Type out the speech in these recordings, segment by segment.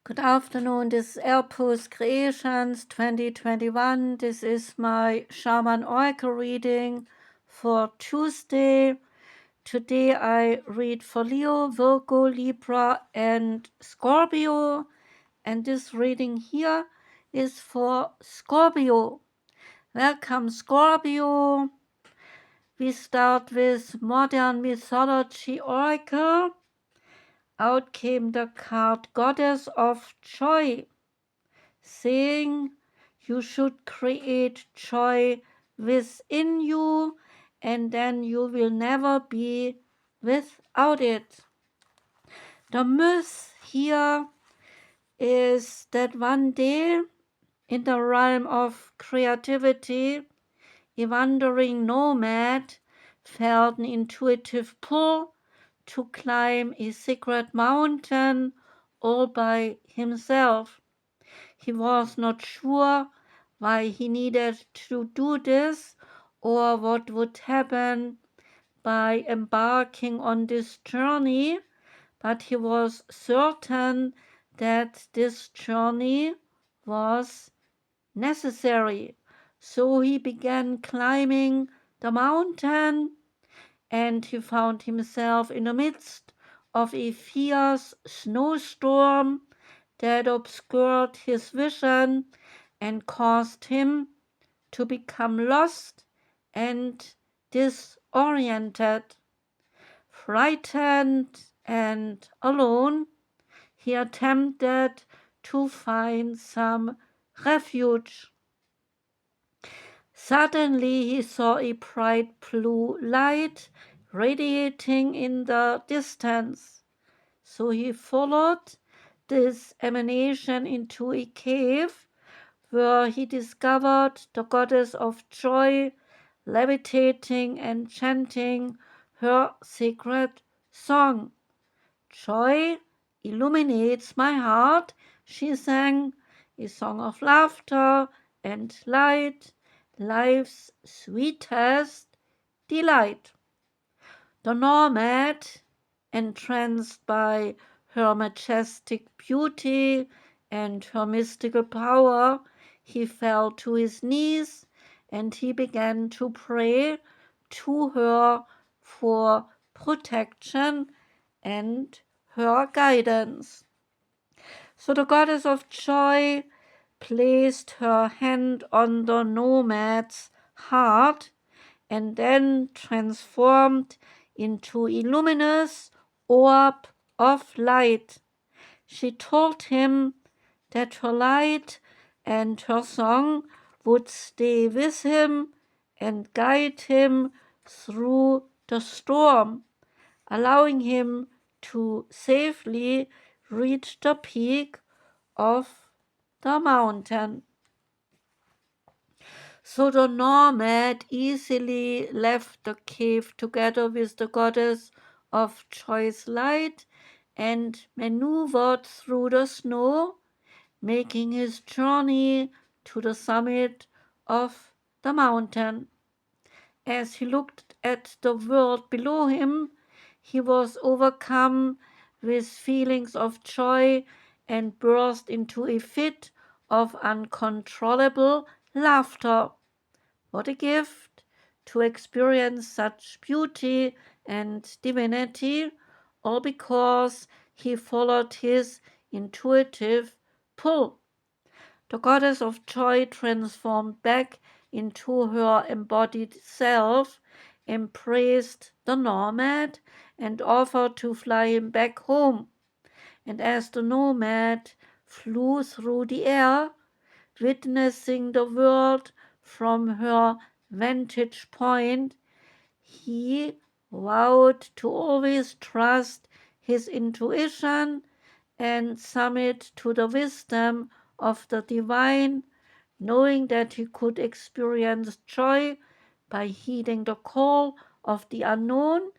Good afternoon, this is Air.High Creations 2021. This is my Shaman Oracle reading for Tuesday. Today I read for Leo, Virgo, Libra and Scorpio. And this reading here is for Scorpio. Welcome, Scorpio. We start with Modern Mythology Oracle. Out came the card Goddess of Joy, saying you should create joy within you and then you will never be without it. The myth here is that one day in the realm of creativity, a wandering nomad felt an intuitive pull to climb a secret mountain all by himself. He was not sure why he needed to do this or what would happen by embarking on this journey, but he was certain that this journey was necessary. So he began climbing the mountain, and he found himself in the midst of a fierce snowstorm that obscured his vision and caused him to become lost and disoriented. Frightened and alone, he attempted to find some refuge. Suddenly he saw a bright blue light radiating in the distance. So he followed this emanation into a cave where he discovered the goddess of joy levitating and chanting her sacred song. Joy illuminates my heart, she sang, a song of laughter and light, life's sweetest delight. The nomad, entranced by her majestic beauty and her mystical power, he fell to his knees and he began to pray to her for protection and her guidance. So the goddess of joy placed her hand on the nomad's heart and then transformed into a luminous orb of light. She told him that her light and her song would stay with him and guide him through the storm, allowing him to safely reach the peak of the mountain. So the nomad easily left the cave together with the goddess of choice light and maneuvered through the snow, making his journey to the summit of the mountain. As he looked at the world below him, he was overcome with feelings of joy and burst into a fit of uncontrollable laughter. What a gift to experience such beauty and divinity, all because he followed his intuitive pull. The goddess of joy transformed back into her embodied self, embraced the nomad, and offered to fly him back home. And as the nomad flew through the air, witnessing the world from her vantage point, he vowed to always trust his intuition and submit to the wisdom of the divine, knowing that he could experience joy by heeding the call of the unknown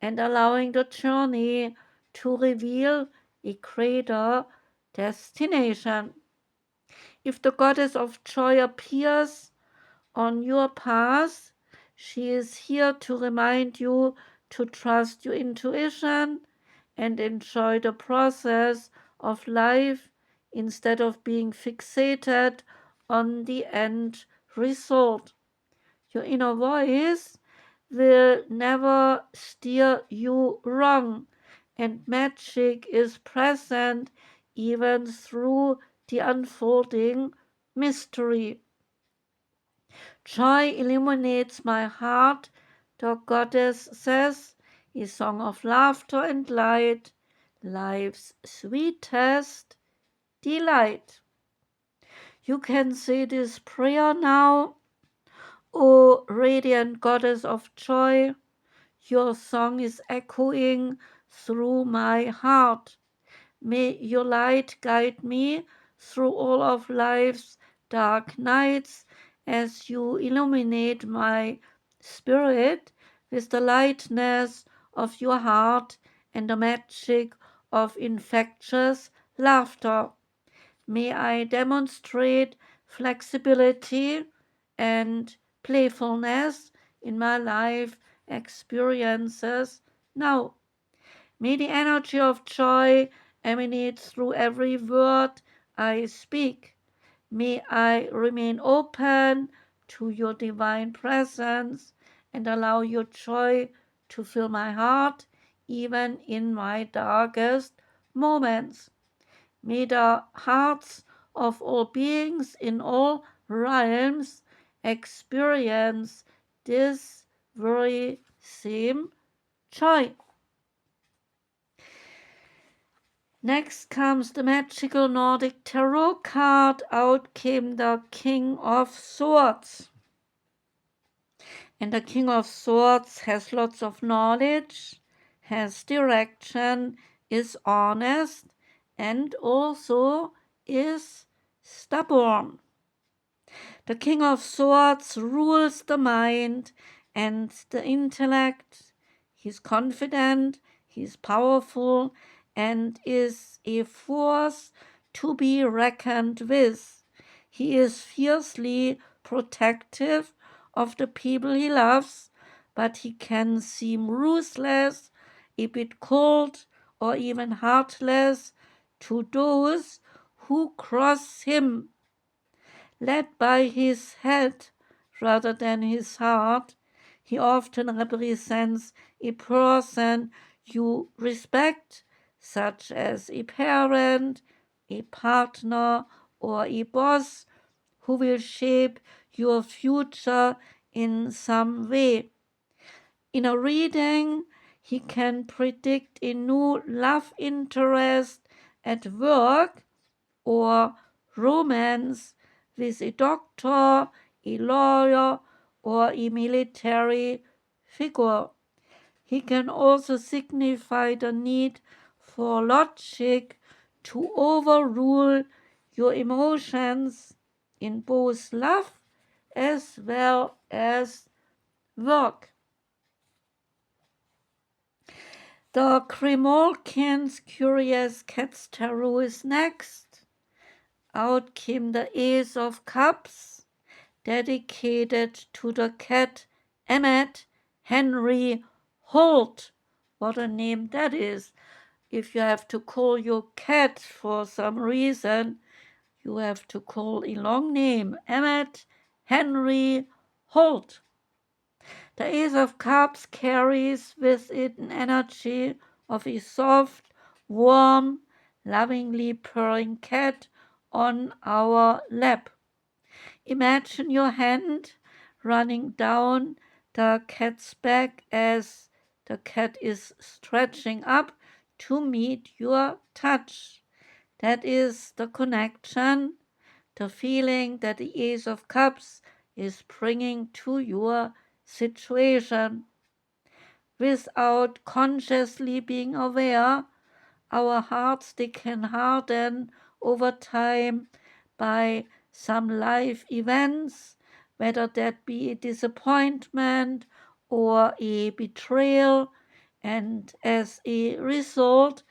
and allowing the journey to reveal a greater destination. If the goddess of joy appears on your path, she is here to remind you to trust your intuition and enjoy the process of life instead of being fixated on the end result. Your inner voice will never steer you wrong, and magic is present even through the unfolding mystery. Joy illuminates my heart, the goddess says, a song of laughter and light, life's sweetest delight. You can say this prayer now. O radiant goddess of joy, your song is echoing through my heart. May your light guide me through all of life's dark nights as you illuminate my spirit with the lightness of your heart and the magic of infectious laughter. May I demonstrate flexibility and playfulness in my life experiences now. May the energy of joy emanate through every word I speak. May I remain open to your divine presence and allow your joy to fill my heart even in my darkest moments. May the hearts of all beings in all realms experience this very same joy. Next comes the magical Nordic tarot card. Out came the King of Swords. And the King of Swords has lots of knowledge, has direction, is honest, and also is stubborn. The King of Swords rules the mind and the intellect. He's confident, he's powerful, and is a force to be reckoned with. He is fiercely protective of the people he loves, but he can seem ruthless, a bit cold, or even heartless to those who cross him. Led by his head rather than his heart, he often represents a person you respect, such as a parent, a partner, or a boss who will shape your future in some way. In a reading, he can predict a new love interest at work or romance with a doctor, a lawyer, or a military figure. He can also signify the need for logic to overrule your emotions in both love as well as work. The Grimalkin's Curious Cat's Tarot is next. Out came the Ace of Cups, dedicated to the cat Emmett Henry Holt. What a name that is. If you have to call your cat for some reason, you have to call a long name. Emmett Henry Holt. The Ace of Cups carries with it an energy of a soft, warm, lovingly purring cat on our lap. Imagine your hand running down the cat's back as the cat is stretching up to meet your touch. That is the connection, the feeling that the Ace of Cups is bringing to your situation. Without consciously being aware, our hearts, they can harden over time by some life events, whether that be a disappointment or a betrayal, and as a result,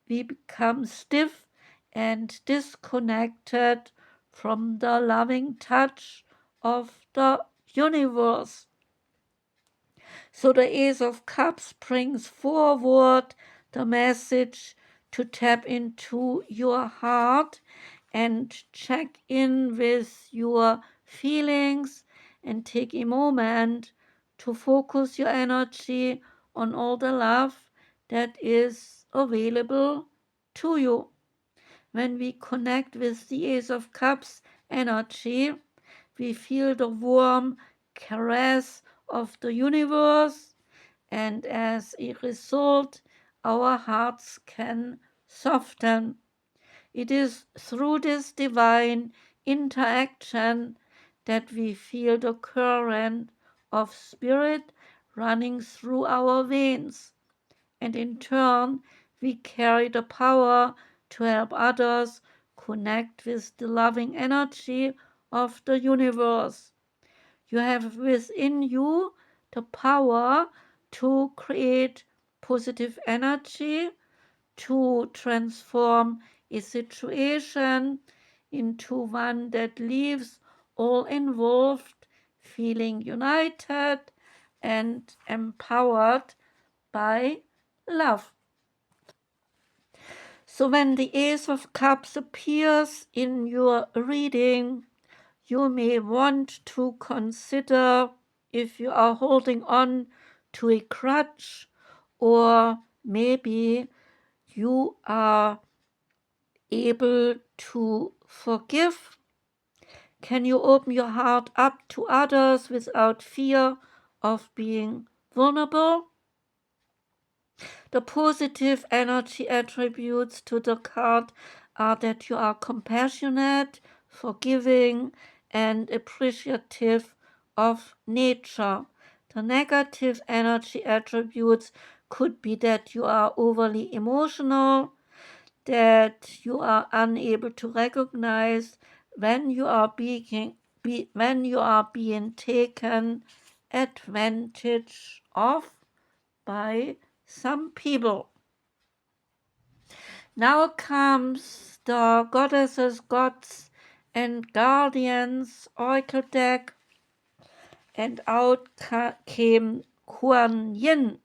we become stiff and disconnected from the loving touch of the universe. So the Ace of Cups brings forward the message to tap into your heart and check in with your feelings and take a moment to focus your energy on all the love that is available to you. When we connect with the Ace of Cups energy, we feel the warm caress of the universe, and as a result, our hearts can soften. It is through this divine interaction that we feel the current of spirit running through our veins, and in turn, we carry the power to help others connect with the loving energy of the universe. You have within you the power to create positive energy, to transform a situation into one that leaves all involved feeling united and empowered by love. So when the Ace of Cups appears in your reading, you may want to consider if you are holding on to a crutch, or maybe you are able to forgive. Can you open your heart up to others without fear of being vulnerable? The positive energy attributes to the card are that you are compassionate, forgiving, and appreciative of nature. The negative energy attributes could be that you are overly emotional, that you are unable to recognize when you are being taken advantage of by some people. Now comes the Goddesses, Gods, and Guardians Oracle deck, and out came Kuan Yin.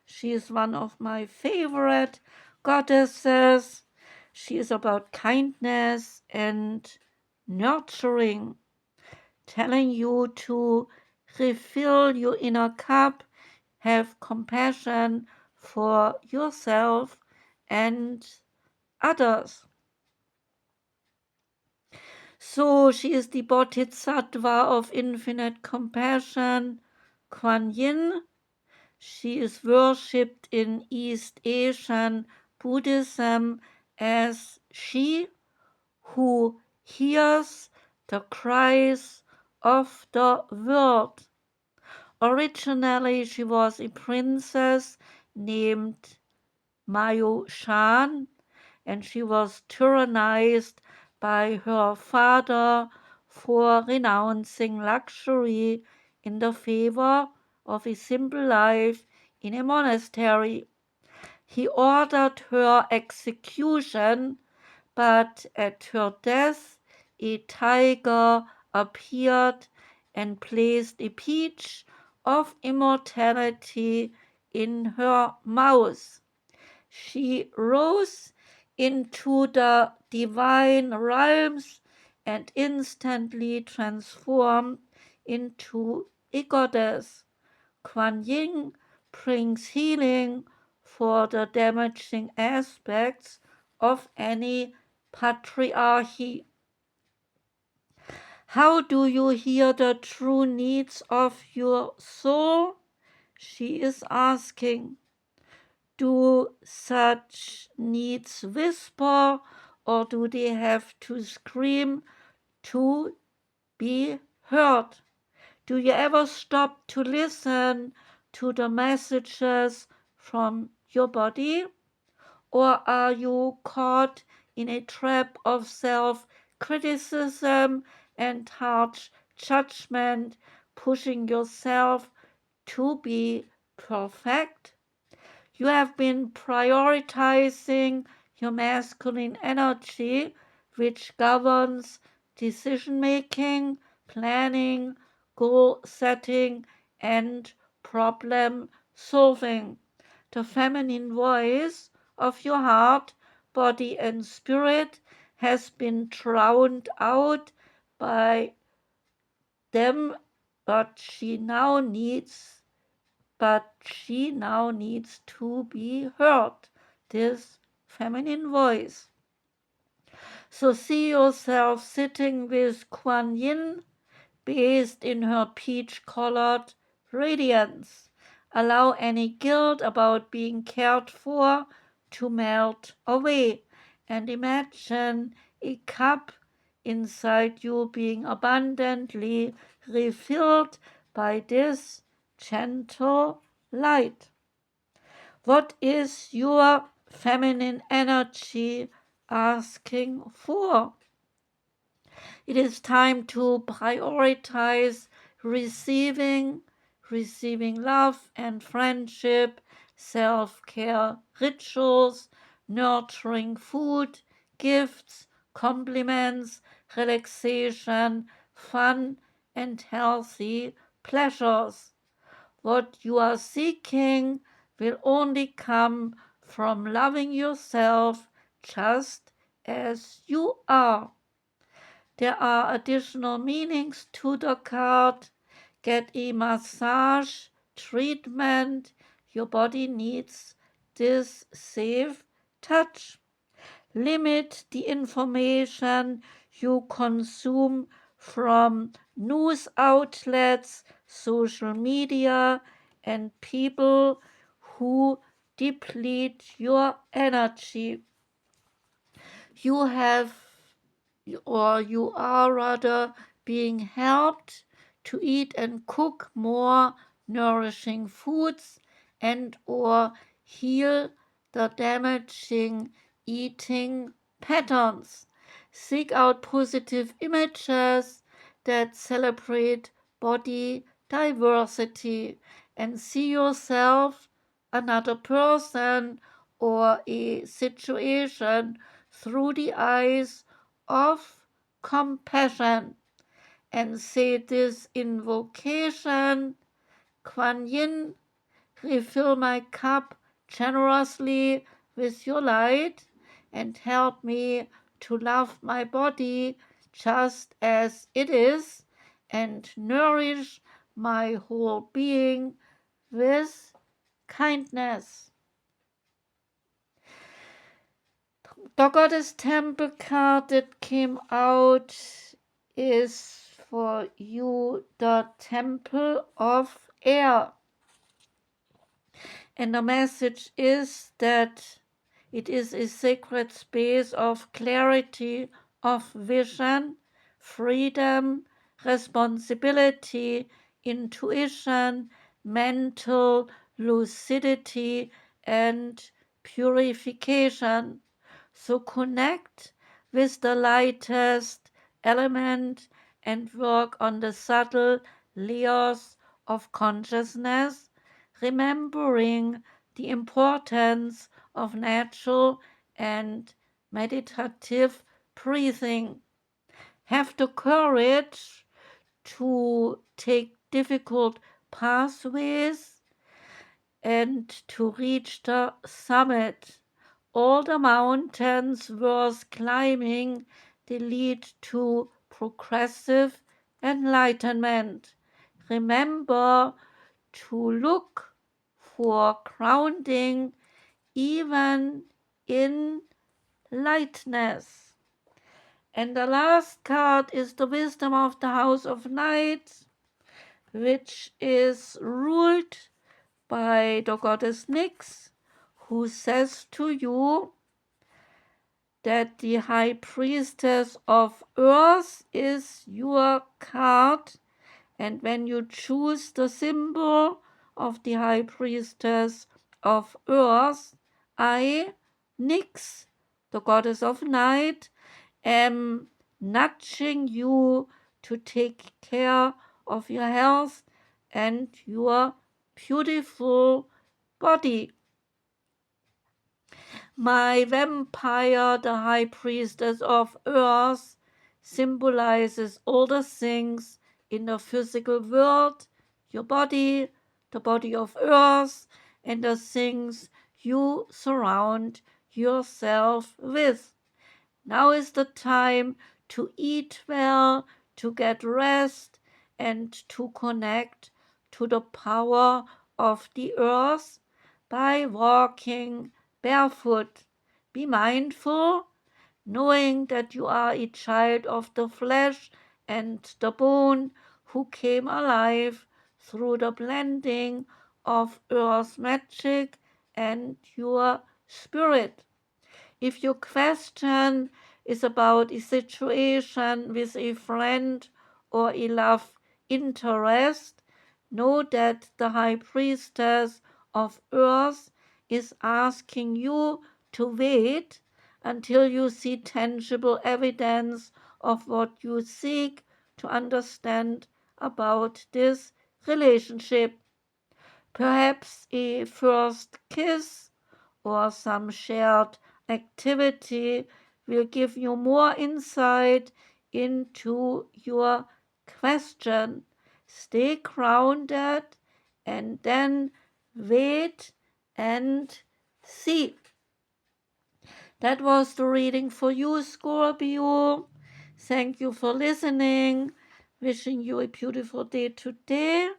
She is one of my favorite goddesses. She is about kindness and nurturing, telling you to refill your inner cup, have compassion for yourself and others. So she is the Bodhisattva of infinite compassion, Kuan Yin. She is worshipped in East Asian Buddhism as she who hears the cries of the world. Originally, she was a princess named Mayo Shan, and she was tyrannized by her father for renouncing luxury in the favor of a simple life in a monastery. He ordered her execution, but at her death a tiger appeared and placed a peach of immortality in her mouth. She rose into the divine realms and instantly transformed into a goddess. Kuan Yin brings healing for the damaging aspects of any patriarchy. How do you hear the true needs of your soul? She is asking. Do such needs whisper, or do they have to scream to be heard? Do you ever stop to listen to the messages from your body? Or are you caught in a trap of self-criticism and harsh judgment, pushing yourself to be perfect? You have been prioritizing your masculine energy, which governs decision making, planning, goal setting, and problem solving. The feminine voice of your heart, body, and spirit has been drowned out by them, but she now needs to be heard, this feminine voice. So see yourself sitting with Kuan Yin, bathed in her peach-colored radiance. Allow any guilt about being cared for to melt away, and imagine a cup inside you being abundantly refilled by this gentle light. What is your feminine energy asking for? It is time to prioritize receiving love and friendship, self-care rituals, nurturing food, gifts, compliments, relaxation, fun, and healthy pleasures. What you are seeking will only come from loving yourself just as you are. There are additional meanings to the card. Get a massage treatment. Your body needs this safe touch. Limit the information you consume from news outlets, social media, and people who deplete your energy. You are rather being helped to eat and cook more nourishing foods and or heal the damaging eating patterns. Seek out positive images that celebrate body diversity and see yourself, another person, or a situation through the eyes of compassion, and say this invocation: Kuan Yin, refill my cup generously with your light and help me to love my body just as it is and nourish my whole being with kindness. The Goddess Temple card that came out is for you the Temple of Air. And the message is that it is a sacred space of clarity, of vision, freedom, responsibility, intuition, mental lucidity, and purification. So connect with the lightest element and work on the subtle layers of consciousness, remembering the importance of natural and meditative breathing. Have the courage to take difficult pathways and to reach the summit. All the mountains worth climbing, they lead to progressive enlightenment. Remember to look for grounding even in lightness. And the last card is the wisdom of the House of Night, which is ruled by the goddess Nyx, who says to you that the High Priestess of Earth is your card, and when you choose the symbol of the High Priestess of Earth, I, Nyx, the goddess of night, am nudging you to take care of your health and your beautiful body. My vampire, the High Priestess of Earth, symbolizes all the things in the physical world, your body, the body of Earth, and the things you surround yourself with. Now is the time to eat well, to get rest, and to connect to the power of the earth by walking barefoot. Be mindful, knowing that you are a child of the flesh and the bone who came alive through the blending of earth magic and your spirit. If your question is about a situation with a friend or a love interest, know that the High Priestess of Earth is asking you to wait until you see tangible evidence of what you seek to understand about this relationship. Perhaps a first kiss or some shared activity will give you more insight into your question. Stay grounded and then wait and see. That was the reading for you, Scorpio. Thank you for listening. Wishing you a beautiful day today.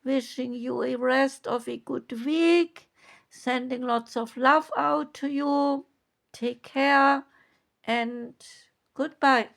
Wishing you a rest of a good week. Sending lots of love out to you. Take care and goodbye.